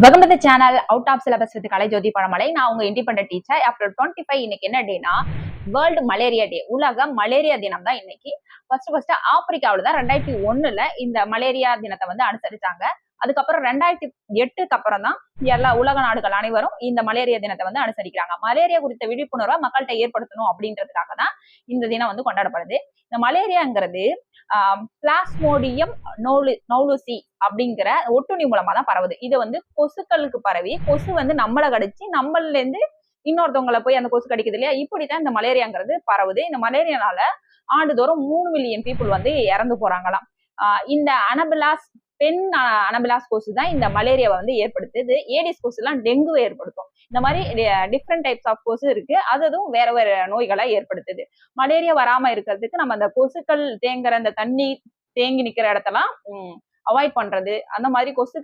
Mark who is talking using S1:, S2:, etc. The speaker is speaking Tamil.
S1: Welcome to the channel out of syllabus with Kalaijothi Palamalai. நான் உங்க இண்டிபெண்டன்ட் டீச்சர். ஆஃப்டர் 25 இன்னைக்கு என்ன டேனா வேர்ல்டு மலேரியா டே, உலக மலேரியா தினம் தான் இன்னைக்கு. ஃபர்ஸ்ட் ஆப்பிரிக்காவில தான் 2001ல இந்த மலேரியா தினத்தை வந்து அனுசரிச்சாங்க. அதுக்கப்புறம் 2008க்கு அப்புறம் தான் எல்லா உலக நாடுகள் அனைவரும் இந்த மலேரியா தினத்தை வந்து அனுசரிக்கிறாங்க. மலேரியா குறித்த விழிப்புணர்வை மக்கள்கிட்ட ஏற்படுத்தணும் அப்படின்றதுக்காக தான் இந்த தினம் வந்து கொண்டாடப்படுது. இந்த மலேரியாங்கிறது பிளாஸ்மோடியம் நௌலுசி அப்படிங்கிற ஒட்டுண்ணி மூலமா தான் பரவுது. இது வந்து கொசுக்களுக்கு பரவி கொசு வந்து நம்மளை கடிச்சு நம்மள இருந்து இன்னொருத்தவங்களை போய் அந்த கொசு கடிக்குது இல்லையா, இப்படிதான் இந்த மலேரியாங்கிறது பரவுது. இந்த மலேரியானால ஆண்டுதோறும் 3 மில்லியன் பீப்புள் வந்து இறந்து போறாங்களாம். இந்த அனபிலாஸ் பெண் அனபிலாஸ் கொசு தான் இந்த மலேரியாவை வந்து ஏற்படுத்துது. ஏடிஸ் கொசு எல்லாம் டெங்குவை ஏற்படுத்தும். இந்த மாதிரி டிஃப்ரெண்ட் டைப்ஸ் ஆஃப் கொசு இருக்கு. அதுவும் வேற வேற நோய்களை ஏற்படுத்துது. மலேரியா வராம இருக்கிறதுக்கு நம்ம அந்த கொசுக்கள் தேங்குற அந்த தண்ணி தேங்கி நிக்கிற இடத்தெல்லாம் அவாய்ட் பண்றது, அந்த மாதிரி கொசு